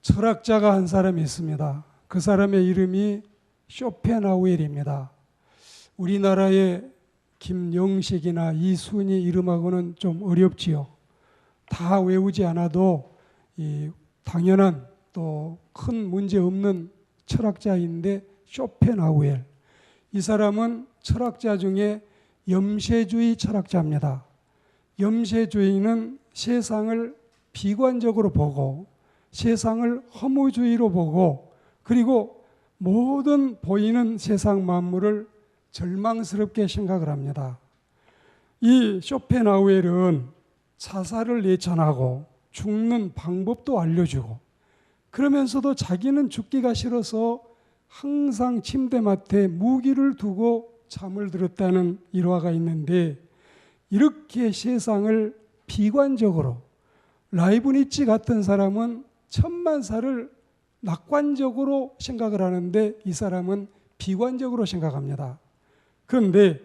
철학자가 한 사람이 있습니다. 그 사람의 이름이 쇼펜하우엘입니다. 우리나라의 김영식이나 이순이 이름하고는 좀 어렵지요. 다 외우지 않아도 당연한 또 큰 문제 없는 철학자인데 쇼펜하우엘. 이 사람은 철학자 중에 염세주의 철학자입니다. 염세주의는 세상을 비관적으로 보고 세상을 허무주의로 보고 그리고 모든 보이는 세상 만물을 절망스럽게 생각을 합니다. 이 쇼펜하우엘은 자살을 예찬하고 죽는 방법도 알려주고 그러면서도 자기는 죽기가 싫어서 항상 침대맡에 무기를 두고 잠을 들었다는 일화가 있는데 이렇게 세상을 비관적으로 라이브니츠 같은 사람은 천만사를 낙관적으로 생각을 하는데 이 사람은 비관적으로 생각합니다. 그런데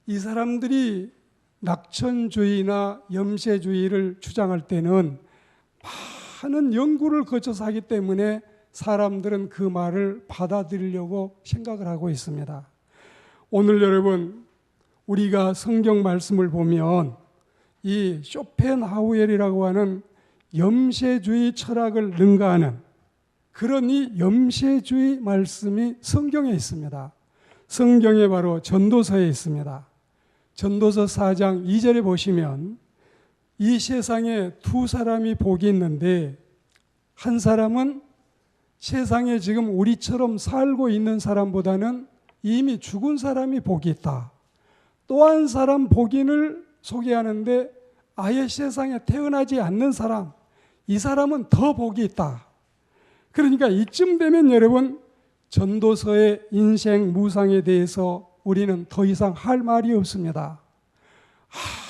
이 사람들이 낙천주의나 염세주의를 주장할 때는 많은 연구를 거쳐서 하기 때문에 사람들은 그 말을 받아들이려고 생각을 하고 있습니다. 오늘 여러분 우리가 성경 말씀을 보면 이 쇼펜하우엘이라고 하는 염세주의 철학을 능가하는 그런 이 염세주의 말씀이 성경에 있습니다. 성경에 바로 전도서에 있습니다. 전도서 4장 2절에 보시면 이 세상에 두 사람이 복이 있는데 한 사람은 세상에 지금 우리처럼 살고 있는 사람보다는 이미 죽은 사람이 복이 있다. 또 한 사람 복인을 소개하는데 아예 세상에 태어나지 않는 사람, 이 사람은 더 복이 있다. 그러니까 이쯤 되면 여러분 전도서의 인생 무상에 대해서 우리는 더 이상 할 말이 없습니다.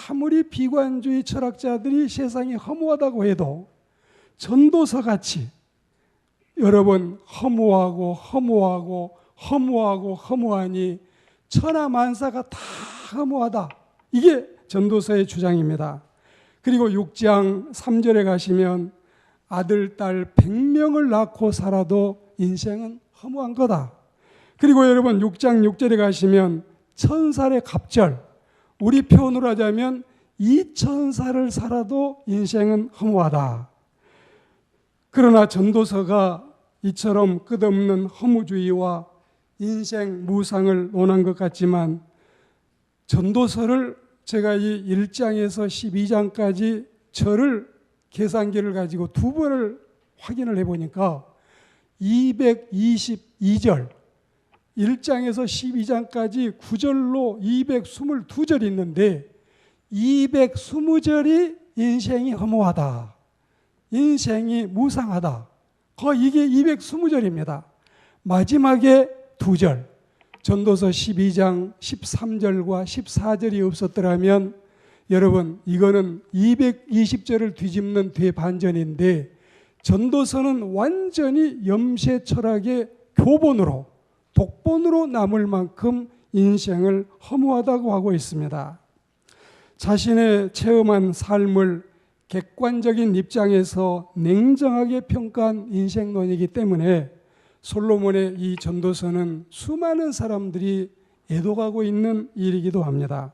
아무리 비관주의 철학자들이 세상이 허무하다고 해도 전도서 같이 여러분 허무하니 천하만사가 다 허무하다. 이게 전도서의 주장입니다. 그리고 6장 3절에 가시면 아들, 딸 100명을 낳고 살아도 인생은 허무한 거다. 그리고 여러분 6장 6절에 가시면 1000살의 갑절, 우리 표현으로 하자면 2000살을 살아도 인생은 허무하다. 그러나 전도서가 이처럼 끝없는 허무주의와 인생 무상을 논한 것 같지만 전도서를 제가 이 1장에서 12장까지 절을 계산기를 가지고 두 번을 확인을 해보니까 222절 1장에서 12장까지 9절로 222절이 있는데 220절이 인생이 허무하다. 인생이 무상하다. 이게 220절입니다. 마지막에 두 절, 전도서 12장 13절과 14절이 없었더라면 여러분 이거는 220절을 뒤집는 대반전인데 전도서는 완전히 염세 철학의 교본으로 독본으로 남을 만큼 인생을 허무하다고 하고 있습니다. 자신의 체험한 삶을 객관적인 입장에서 냉정하게 평가한 인생론이기 때문에 솔로몬의 이 전도서는 수많은 사람들이 애도가고 있는 일이기도 합니다.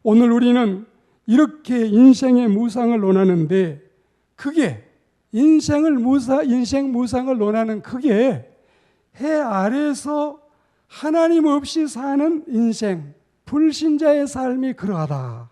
오늘 우리는 이렇게 인생의 무상을 논하는데 그게 인생 무상을 논하는 그게 해 아래에서 하나님 없이 사는 인생, 불신자의 삶이 그러하다.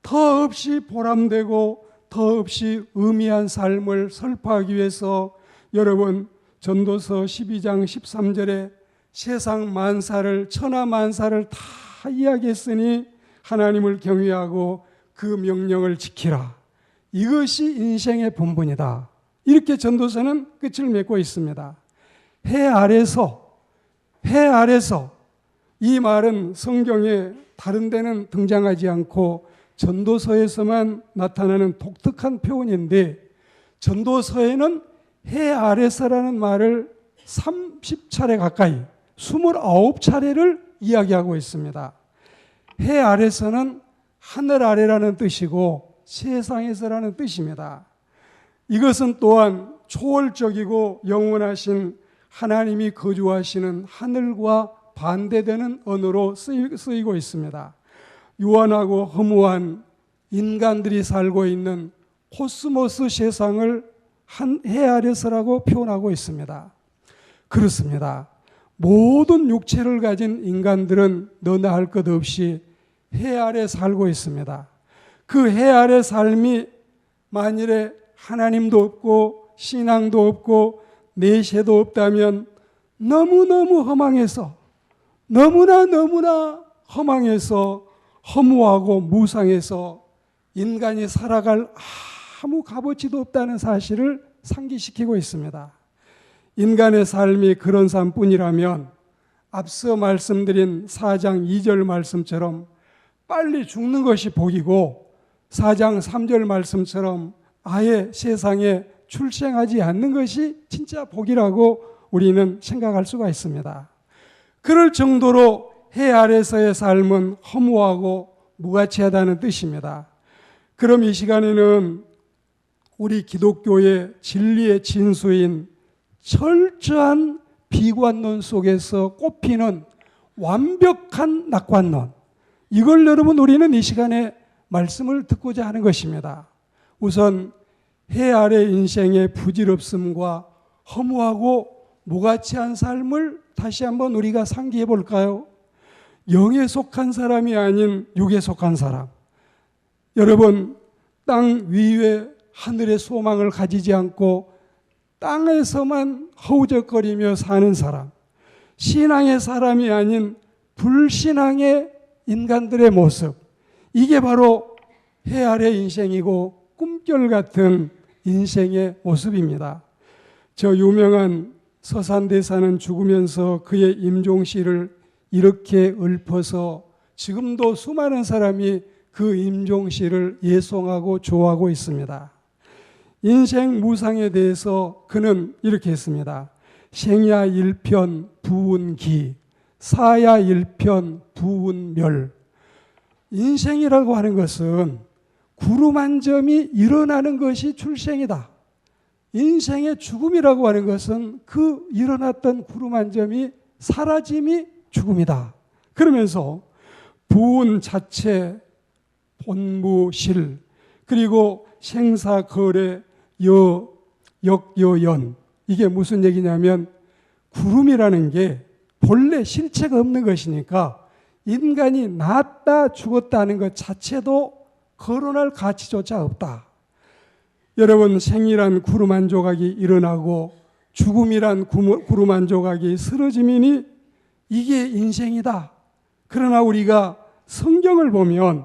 더 없이 보람되고 더 없이 의미한 삶을 설파하기 위해서 여러분 전도서 12장 13절에 세상 만사를 천하만사를 다 이야기했으니 하나님을 경외하고 그 명령을 지키라. 이것이 인생의 본분이다. 이렇게 전도서는 끝을 맺고 있습니다. 해 아래서 이 말은 성경에 다른 데는 등장하지 않고 전도서에서만 나타나는 독특한 표현인데 전도서에는 해 아래서라는 말을 30차례 가까이 29차례를 이야기하고 있습니다. 해 아래서는 하늘 아래라는 뜻이고 세상에서라는 뜻입니다. 이것은 또한 초월적이고 영원하신 하나님이 거주하시는 하늘과 반대되는 언어로 쓰이고 있습니다. 유한하고 허무한 인간들이 살고 있는 코스모스 세상을 한 해 아래서라고 표현하고 있습니다. 그렇습니다. 모든 육체를 가진 인간들은 너나 할 것 없이 해 아래 살고 있습니다. 그 해 아래 삶이 만일에 하나님도 없고 신앙도 없고 내세도 없다면 너무너무 허망해서 너무나 허망해서 허무하고 무상해서 인간이 살아갈 아무 값어치도 없다는 사실을 상기시키고 있습니다. 인간의 삶이 그런 삶뿐이라면 앞서 말씀드린 4장 2절 말씀처럼 빨리 죽는 것이 복이고 4장 3절 말씀처럼 아예 세상에 출생하지 않는 것이 진짜 복이라고 우리는 생각할 수가 있습니다. 그럴 정도로 해 아래서의 삶은 허무하고 무가치하다는 뜻입니다. 그럼 이 시간에는 우리 기독교의 진리의 진수인 철저한 비관론 속에서 꼽히는 완벽한 낙관론, 이걸 여러분 우리는 이 시간에 말씀을 듣고자 하는 것입니다. 우선 해 아래 인생의 부질없음과 허무하고 무가치한 삶을 다시 한번 우리가 상기해 볼까요? 영에 속한 사람이 아닌 육에 속한 사람. 여러분, 땅 위에 하늘의 소망을 가지지 않고 땅에서만 허우적거리며 사는 사람, 신앙의 사람이 아닌 불신앙의 인간들의 모습, 이게 바로 해 아래 인생이고 꿈결 같은 인생의 모습입니다. 저 유명한 서산대사는 죽으면서 그의 임종시를 이렇게 읊어서 지금도 수많은 사람이 그 임종시를 예송하고 좋아하고 있습니다. 인생 무상에 대해서 그는 이렇게 했습니다. 생야 일편 부운기, 사야 일편 부운멸. 인생이라고 하는 것은 구름 한 점이 일어나는 것이 출생이다. 인생의 죽음이라고 하는 것은 그 일어났던 구름 한 점이 사라짐이 죽음이다. 그러면서 부운 자체, 본무실, 그리고 생사거래, 역여연, 이게 무슨 얘기냐면 구름이라는 게 본래 실체가 없는 것이니까 인간이 낳았다 죽었다 하는 것 자체도 거론할 가치조차 없다. 여러분, 생이란 구름 한 조각이 일어나고 죽음이란 구름 한 조각이 쓰러짐이니 이게 인생이다. 그러나 우리가 성경을 보면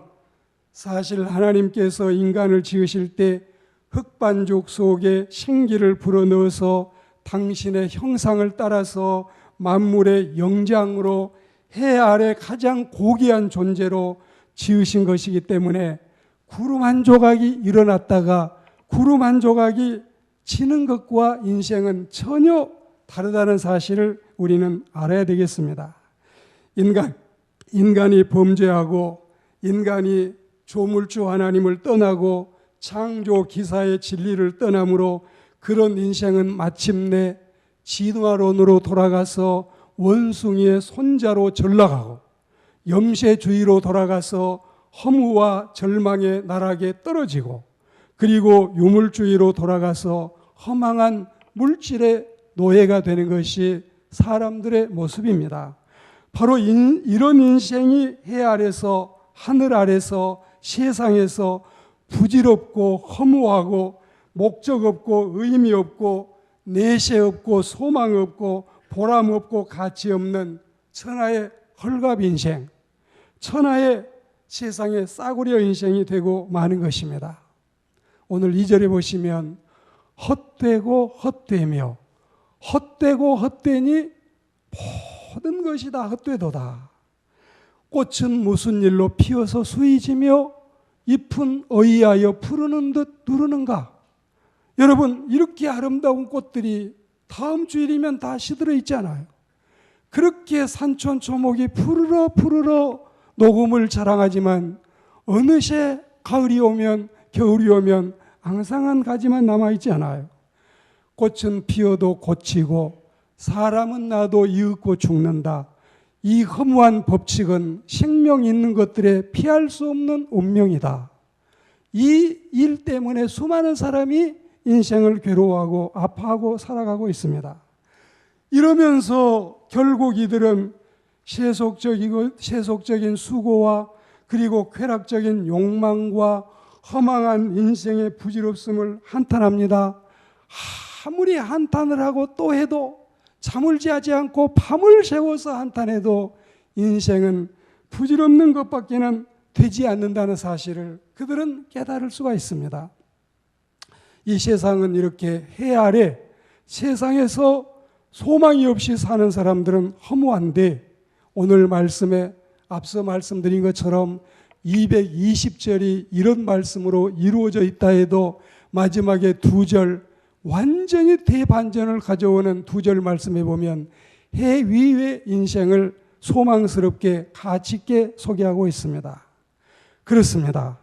사실 하나님께서 인간을 지으실 때 흙반죽 속에 생기를 불어넣어서 당신의 형상을 따라서 만물의 영장으로 해 아래 가장 고귀한 존재로 지으신 것이기 때문에 구름 한 조각이 일어났다가 구름 한 조각이 지는 것과 인생은 전혀 다르다는 사실을 우리는 알아야 되겠습니다. 인간이 범죄하고 인간이 조물주 하나님을 떠나고 창조 기사의 진리를 떠나므로 그런 인생은 마침내 진화론으로 돌아가서 원숭이의 손자로 전락하고 염세주의로 돌아가서 허무와 절망의 나락에 떨어지고 그리고 유물주의로 돌아가서 허망한 물질의 노예가 되는 것이 사람들의 모습입니다. 바로 이런 인생이 해 아래서 하늘 아래서 세상에서 부질없고 허무하고 목적 없고 의미 없고 내세 없고 소망 없고 보람 없고 가치 없는 천하의 헐갑 인생, 천하의 세상의 싸구려 인생이 되고 마는 것입니다. 오늘 2절에 보시면 헛되고 헛되며 헛되고 헛되니 모든 것이 다 헛되도다. 꽃은 무슨 일로 피어서 수이지며 잎은 어이하여 푸르는 듯 누르는가. 여러분, 이렇게 아름다운 꽃들이 다음 주일이면 다 시들어 있잖아요. 그렇게 산천초목이 푸르러 녹음을 자랑하지만 어느새 가을이 오면 겨울이 오면 앙상한 가지만 남아있지 않아요. 꽃은 피어도 고치고 사람은 나도 이윽고 죽는다. 이 허무한 법칙은 생명 있는 것들에 피할 수 없는 운명이다. 이 일 때문에 수많은 사람이 인생을 괴로워하고 아파하고 살아가고 있습니다. 이러면서 결국 이들은 세속적인 수고와 그리고 쾌락적인 욕망과 허망한 인생의 부질없음을 한탄합니다. 아무리 한탄을 하고 또 해도 잠을 자지 않고 밤을 새워서 한탄해도 인생은 부질없는 것밖에는 되지 않는다는 사실을 그들은 깨달을 수가 있습니다. 이 세상은 이렇게 해 아래 세상에서 소망이 없이 사는 사람들은 허무한데 오늘 말씀에 앞서 말씀드린 것처럼 220절이 이런 말씀으로 이루어져 있다 해도 마지막에 2절 완전히 대반전을 가져오는 2절 말씀에 보면 해 위의 인생을 소망스럽게 가치 있게 소개하고 있습니다. 그렇습니다.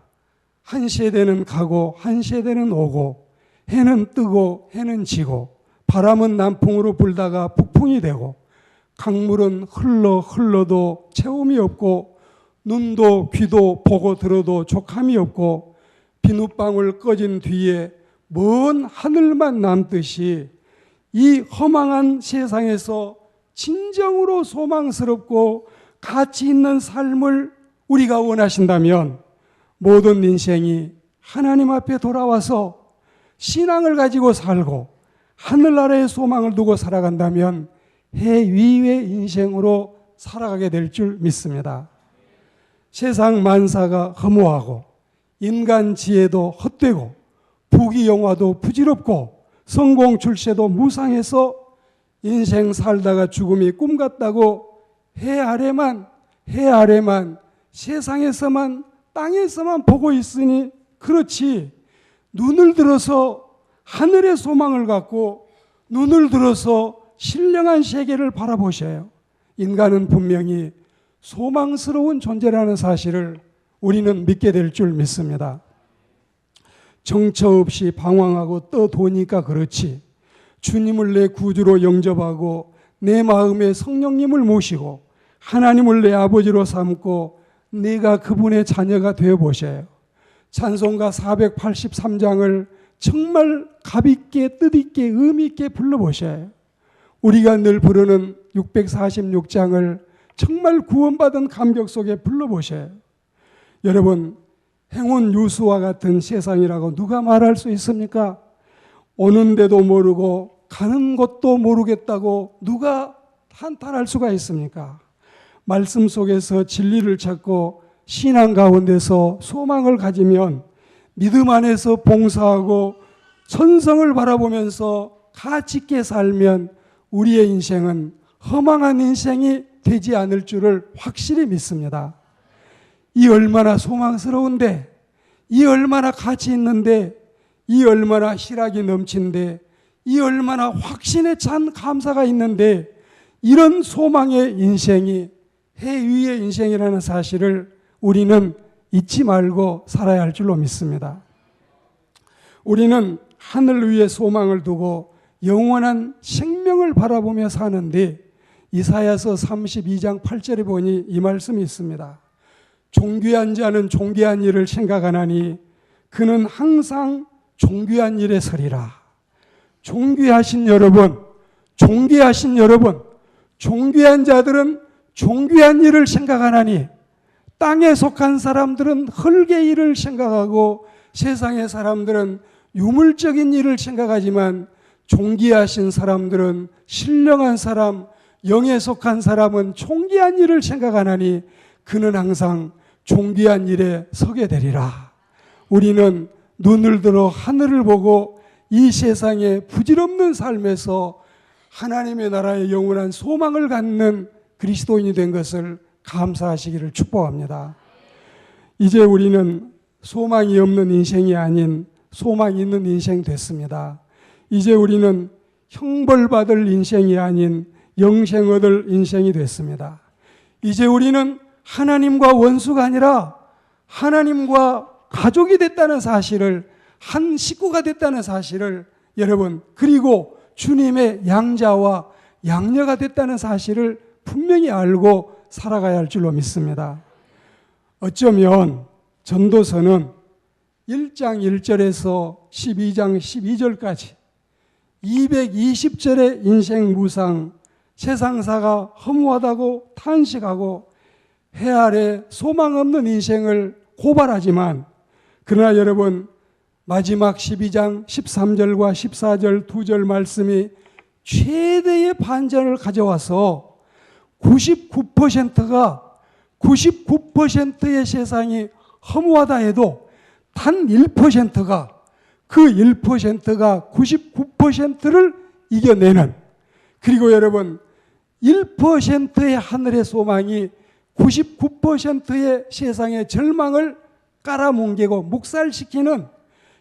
한 세대는 가고 한 세대는 오고 해는 뜨고 해는 지고 바람은 남풍으로 불다가 북풍이 되고 강물은 흘러도 채움이 없고 눈도 귀도 보고 들어도 족함이 없고 비눗방울 꺼진 뒤에 먼 하늘만 남듯이 이 허망한 세상에서 진정으로 소망스럽고 가치 있는 삶을 우리가 원하신다면 모든 인생이 하나님 앞에 돌아와서 신앙을 가지고 살고 하늘나라의 소망을 두고 살아간다면 해 위의 인생으로 살아가게 될 줄 믿습니다. 세상 만사가 허무하고 인간 지혜도 헛되고 부귀영화도 부질없고 성공 출세도 무상해서 인생 살다가 죽음이 꿈 같다고 해 아래만 세상에서만 땅에서만 보고 있으니 그렇지 눈을 들어서 하늘의 소망을 갖고 눈을 들어서 신령한 세계를 바라보셔요. 인간은 분명히 소망스러운 존재라는 사실을 우리는 믿게 될 줄 믿습니다. 정처 없이 방황하고 떠도니까 그렇지 주님을 내 구주로 영접하고 내 마음에 성령님을 모시고 하나님을 내 아버지로 삼고 내가 그분의 자녀가 되어보셔요. 찬송가 483장을 정말 값있게 뜻있게 의미있게 불러보셔요. 우리가 늘 부르는 646장을 정말 구원받은 감격 속에 불러보셔요. 여러분 행운 유수와 같은 세상이라고 누가 말할 수 있습니까? 오는 데도 모르고 가는 곳도 모르겠다고 누가 한탄할 수가 있습니까? 말씀 속에서 진리를 찾고 신앙 가운데서 소망을 가지면 믿음 안에서 봉사하고 천성을 바라보면서 가치 있게 살면 우리의 인생은 허망한 인생이 되지 않을 줄을 확실히 믿습니다. 이 얼마나 소망스러운데, 이 얼마나 가치 있는데, 이 얼마나 희락이 넘친데, 이 얼마나 확신에 찬 감사가 있는데 이런 소망의 인생이 해 위의 인생이라는 사실을 우리는 잊지 말고 살아야 할 줄로 믿습니다. 우리는 하늘 위에 소망을 두고 영원한 생명을 바라보며 사는데 이사야서 32장 8절에 보니 이 말씀이 있습니다. 존귀한 자는 존귀한 일을 생각하나니 그는 항상 존귀한 일에 서리라. 존귀하신 여러분, 존귀한 자들은 존귀한 일을 생각하나니 땅에 속한 사람들은 흙의 일을 생각하고 세상의 사람들은 유물적인 일을 생각하지만 존귀하신 사람들은 신령한 사람, 영에 속한 사람은 존귀한 일을 생각하나니 그는 항상 존귀한 일에 서게 되리라. 우리는 눈을 들어 하늘을 보고 이 세상의 부질없는 삶에서 하나님의 나라의 영원한 소망을 갖는 그리스도인이 된 것을 감사하시기를 축복합니다. 이제 우리는 소망이 없는 인생이 아닌 소망이 있는 인생 됐습니다. 이제 우리는 형벌받을 인생이 아닌 영생 얻을 인생이 됐습니다. 이제 우리는 하나님과 원수가 아니라 하나님과 가족이 됐다는 사실을, 한 식구가 됐다는 사실을 여러분, 그리고 주님의 양자와 양녀가 됐다는 사실을 분명히 알고 살아가야 할 줄로 믿습니다. 어쩌면 전도서는 1장 1절에서 12장 12절까지 220절의 인생 무상, 세상사가 허무하다고 탄식하고 해 아래 소망 없는 인생을 고발하지만, 그러나 여러분, 마지막 12장 13절과 14절 2절 말씀이 최대의 반전을 가져와서 99%의 세상이 허무하다 해도 단 1%가, 그 1%가 99%를 이겨내는, 그리고 여러분 1%의 하늘의 소망이 99%의 세상의 절망을 깔아뭉개고 묵살시키는,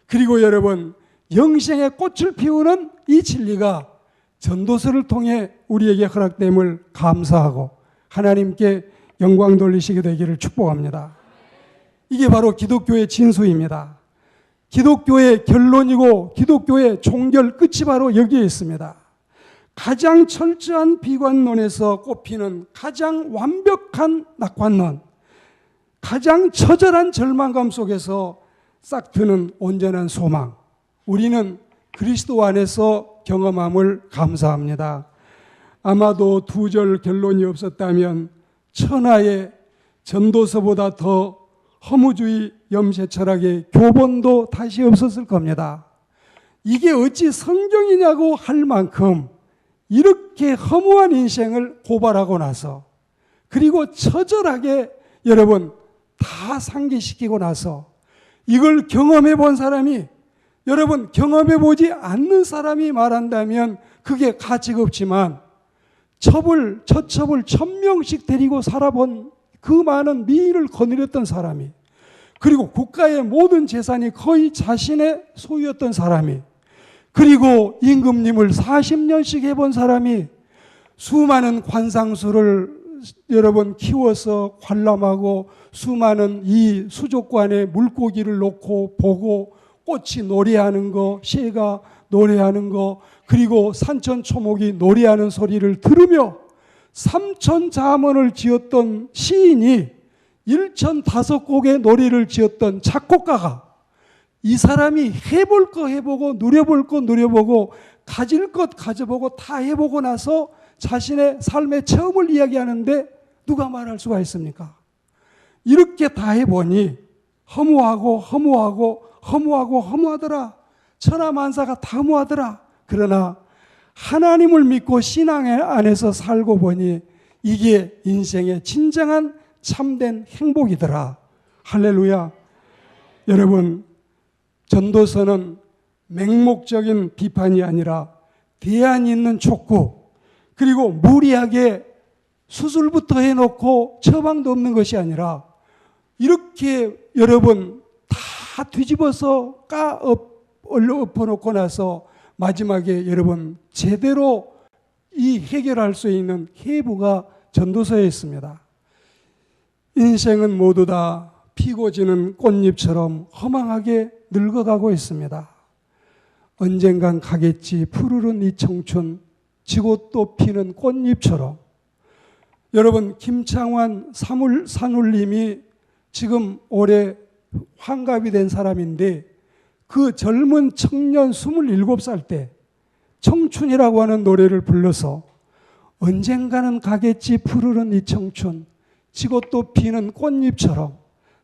그리고 여러분 영생의 꽃을 피우는 이 진리가 전도서를 통해 우리에게 허락됨을 감사하고 하나님께 영광 돌리시게 되기를 축복합니다. 이게 바로 기독교의 진수입니다. 기독교의 결론이고 기독교의 종결 끝이 바로 여기에 있습니다. 가장 철저한 비관론에서 꼽히는 가장 완벽한 낙관론, 가장 처절한 절망감 속에서 싹 트는 온전한 소망, 우리는 그리스도 안에서 경험함을 감사합니다. 아마도 2절 결론이 없었다면 천하의 전도서보다 더 허무주의 염세철학의 교본도 다시 없었을 겁니다. 이게 어찌 성경이냐고 할 만큼 이렇게 허무한 인생을 고발하고 나서, 그리고 처절하게 여러분 다 상기시키고 나서, 이걸 경험해 본 사람이, 여러분 경험해 보지 않는 사람이 말한다면 그게 가치가 없지만, 처벌 1000명씩 데리고 살아본 그 많은 미인을 거느렸던 사람이, 그리고 국가의 모든 재산이 거의 자신의 소유였던 사람이, 그리고 임금님을 40년씩 해본 사람이, 수많은 관상수를 여러분 키워서 관람하고, 수많은 이 수족관에 물고기를 놓고 보고, 꽃이 노래하는 거, 새가 노래하는 거, 그리고 산천초목이 노래하는 소리를 들으며 삼천자문을 지었던 시인이 1005곡의 노래를 지었던 작곡가가, 이 사람이 해볼 거 해보고 누려볼 거 누려보고 가질 것 가져보고 다 해보고 나서 자신의 삶의 체험을 이야기하는데 누가 말할 수가 있습니까? 이렇게 다 해보니 허무하더라. 천하만사가 다 허무하더라. 그러나 하나님을 믿고 신앙 안에서 살고 보니 이게 인생의 진정한 참된 행복이더라. 할렐루야. 여러분, 전도서는 맹목적인 비판이 아니라 대안이 있는 촉구, 그리고 무리하게 수술부터 해놓고 처방도 없는 것이 아니라 이렇게 여러분 다 뒤집어서 엎어놓고 나서 마지막에 여러분 제대로 이 해결할 수 있는 해부가 전도서에 있습니다. 인생은 모두 다 피고 지는 꽃잎처럼 허망하게 늙어가고 있습니다. 언젠간 가겠지 푸르른 이 청춘, 지고 또 피는 꽃잎처럼. 여러분, 김창완 산울님이 지금 올해 환갑이 된 사람인데, 그 젊은 청년 27살 때 청춘이라고 하는 노래를 불러서 언젠가는 가겠지 푸르른 이 청춘, 지고 또 피는 꽃잎처럼,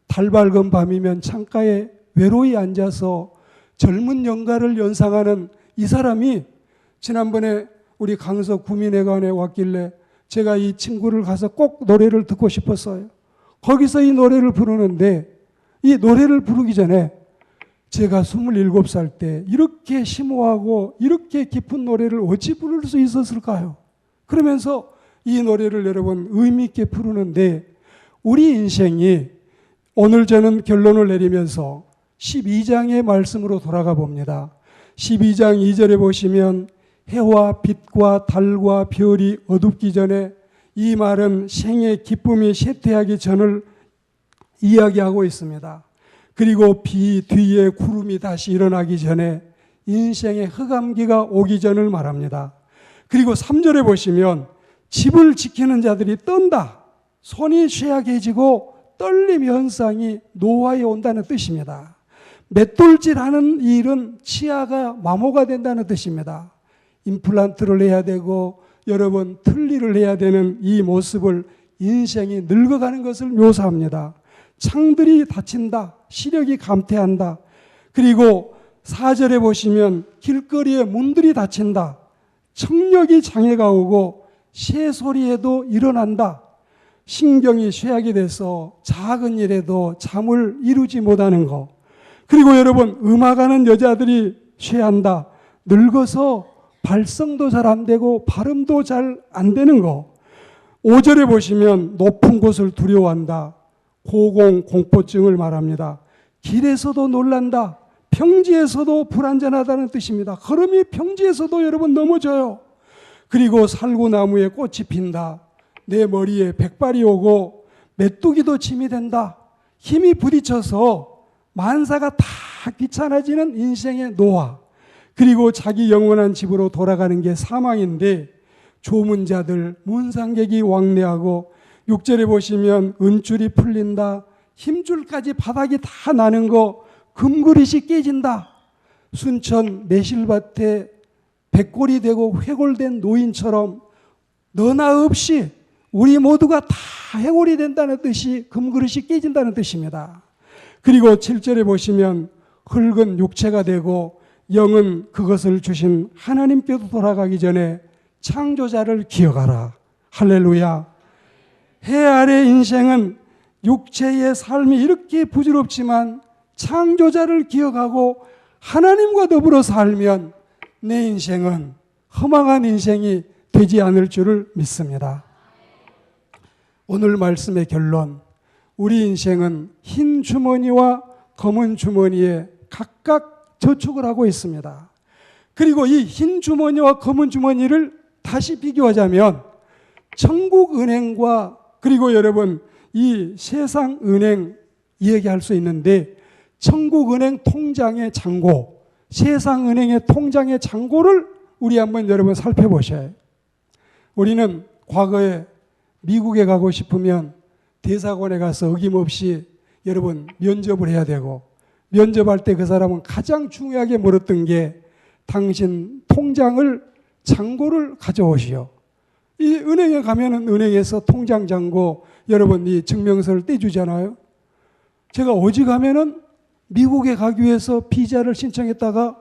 달 밝은 밤이면 창가에 외로이 앉아서 젊은 영가를 연상하는 이 사람이 지난번에 우리 강서 구민회관에 왔길래 제가 이 친구를 가서 꼭 노래를 듣고 싶었어요. 거기서 이 노래를 부르는데, 이 노래를 부르기 전에 제가 27살 때 이렇게 심오하고 이렇게 깊은 노래를 어찌 부를 수 있었을까요? 그러면서 이 노래를 여러분 의미 있게 부르는데, 우리 인생이, 오늘 저는 결론을 내리면서 12장의 말씀으로 돌아가 봅니다. 12장 2절에 보시면 해와 빛과 달과 별이 어둡기 전에, 이 말은 생의 기쁨이 쇠퇴하기 전을 이야기하고 있습니다. 그리고 비 뒤에 구름이 다시 일어나기 전에 인생의 흑암기가 오기 전을 말합니다. 그리고 3절에 보시면 집을 지키는 자들이 떤다. 손이 쇠약해지고 떨림 현상이 노화에 온다는 뜻입니다. 맷돌질하는 일은 치아가 마모가 된다는 뜻입니다. 임플란트를 해야 되고 여러 번 틀니를 해야 되는 이 모습을 인생이 늙어가는 것을 묘사합니다. 창들이 닫힌다. 시력이 감퇴한다. 그리고 4절에 보시면 길거리에 문들이 닫힌다. 청력이 장애가 오고 새소리에도 일어난다. 신경이 쇠약이 돼서 작은 일에도 잠을 이루지 못하는 것. 그리고 여러분, 음악하는 여자들이 쇠한다. 늙어서 발성도 잘 안 되고 발음도 잘 안 되는 거. 5절에 보시면 높은 곳을 두려워한다. 고공공포증을 말합니다. 길에서도 놀란다. 평지에서도 불안전하다는 뜻입니다. 걸음이 평지에서도 여러분 넘어져요. 그리고 살구나무에 꽃이 핀다. 내 머리에 백발이 오고 메뚜기도 침이 된다. 힘이 부딪혀서 만사가 다 귀찮아지는 인생의 노화. 그리고 자기 영원한 집으로 돌아가는 게 사망인데 조문자들, 문상객이 왕래하고 6절에 보시면 은줄이 풀린다. 힘줄까지 바닥이 다 나는 거, 금그릇이 깨진다. 순천 매실밭에 백골이 되고 회골된 노인처럼 너나 없이 우리 모두가 다 해골이 된다는 뜻이 금그릇이 깨진다는 뜻입니다. 그리고 7절에 보시면 흙은 육체가 되고 영은 그것을 주신 하나님께로 돌아가기 전에 창조자를 기억하라. 할렐루야. 해 아래 인생은 육체의 삶이 이렇게 부질없지만 창조자를 기억하고 하나님과 더불어 살면 내 인생은 허망한 인생이 되지 않을 줄을 믿습니다. 오늘 말씀의 결론, 우리 인생은 흰 주머니와 검은 주머니에 각각 저축을 하고 있습니다. 그리고 이 흰 주머니와 검은 주머니를 다시 비교하자면 천국은행과 그리고 여러분 이 세상은행 이야기할 수 있는데 천국은행 통장의 잔고, 세상은행의 통장의 잔고를 우리 한번 여러분 살펴보셔요. 우리는 과거에 미국에 가고 싶으면 대사관에 가서 어김없이 여러분 면접을 해야 되고 면접할 때 그 사람은 가장 중요하게 물었던 게 당신 통장을 잔고를 가져오시오. 이 은행에 가면은 은행에서 통장 잔고 여러분 이 증명서를 떼주잖아요. 제가 어디 가면은 미국에 가기 위해서 비자를 신청했다가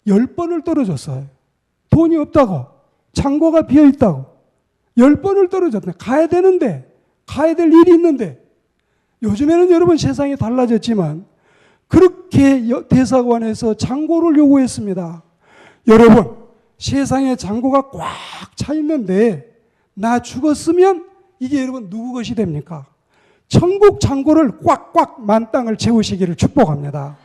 10번을 떨어졌어요. 돈이 없다고, 잔고가 비어있다고 10번을 떨어졌네. 가야 되는데, 가야 될 일이 있는데. 요즘에는 여러분 세상이 달라졌지만 그렇게 대사관에서 잔고를 요구했습니다. 여러분, 세상에 잔고가 꽉 차 있는데 나 죽었으면 이게 여러분 누구 것이 됩니까? 천국 잔고를 꽉꽉 만땅을 채우시기를 축복합니다.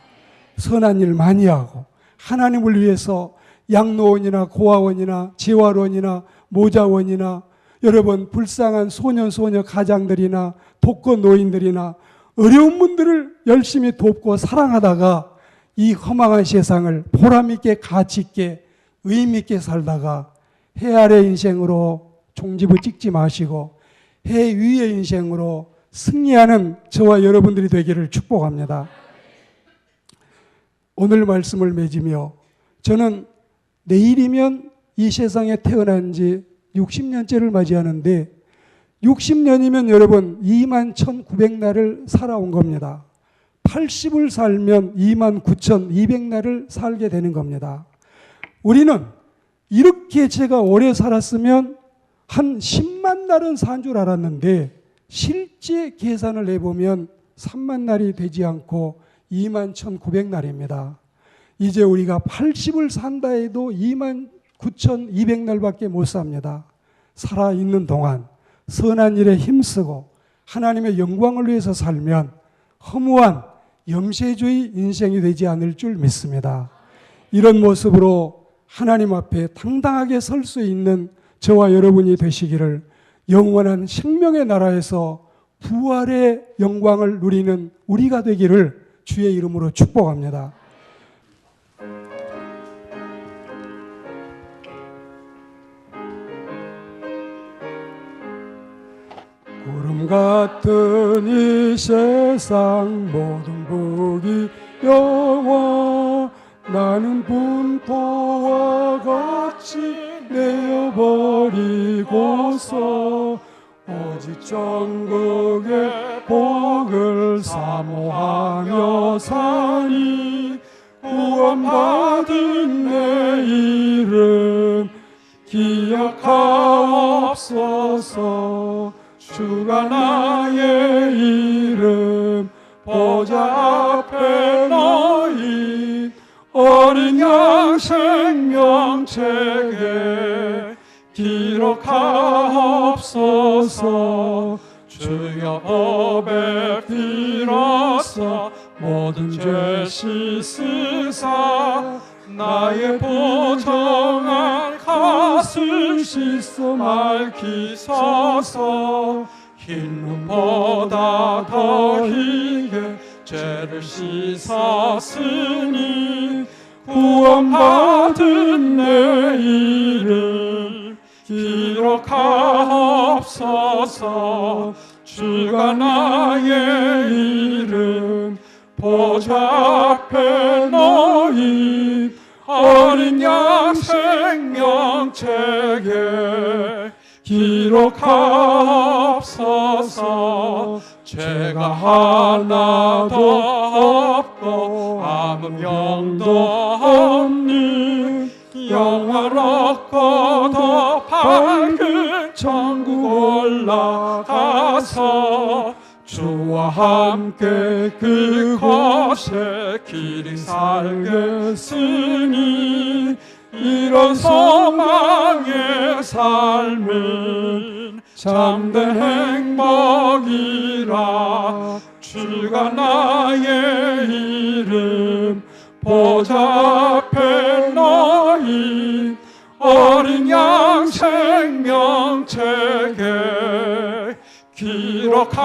선한 일 많이 하고 하나님을 위해서 양로원이나 고아원이나 재활원이나 모자원이나 여러분 불쌍한 소년 소녀 가장들이나 독거 노인들이나 어려운 분들을 열심히 돕고 사랑하다가 이 허망한 세상을 보람있게 가치있게 의미있게 살다가 해 아래 인생으로 종지부 찍지 마시고 해 위의 인생으로 승리하는 저와 여러분들이 되기를 축복합니다. 오늘 말씀을 맺으며 저는 내일이면 이 세상에 태어난 지 60년째를 맞이하는데 60년이면 여러분 21,900날을 살아온 겁니다. 80을 살면 29,200날을 살게 되는 겁니다. 우리는 이렇게 제가 오래 살았으면 한 10만 날은 산 줄 알았는데 실제 계산을 해보면 3만 날이 되지 않고 21,900날입니다. 이제 우리가 80을 산다 해도 29,200날밖에 못 삽니다. 살아있는 동안 선한 일에 힘쓰고 하나님의 영광을 위해서 살면 허무한 염세주의 인생이 되지 않을 줄 믿습니다. 이런 모습으로 하나님 앞에 당당하게 설 수 있는 저와 여러분이 되시기를 영원한 생명의 나라에서 부활의 영광을 누리는 우리가 되기를 주의 이름으로 축복합니다. 구름 같은 이 세상 모든 복이 영원 나는 분포와 같이 내어버리고서 오직 천국의 복을 사모하며 사니 구원받은 내 이름 기억하옵소서. 주가 나의 이름 보좌 앞에 놓인 어린 양 생명책에 기록하옵소서. 주여 법에 빌어서 모든 죄 씻으사 나의 부정한 값을 씻어 밝히소서. 흰 눈보다 더 희게 죄를 씻었으니 구원받은 내 이름 기록하옵소서. 주가 나의 이름 보좌 앞에 놓인 어린 양 생명책에 기록하옵소서. 죄가 하나도 없고 아무 명도 없는 영화롭고 더 밝은 천국 올라가서 주와 함께 그곳에 길이 살겠으니 이런 소망의 삶은 참된 행복이라. 주가 나의 이름 보좌 앞에 놓인 어린 양 생명책에 기록하옵소서.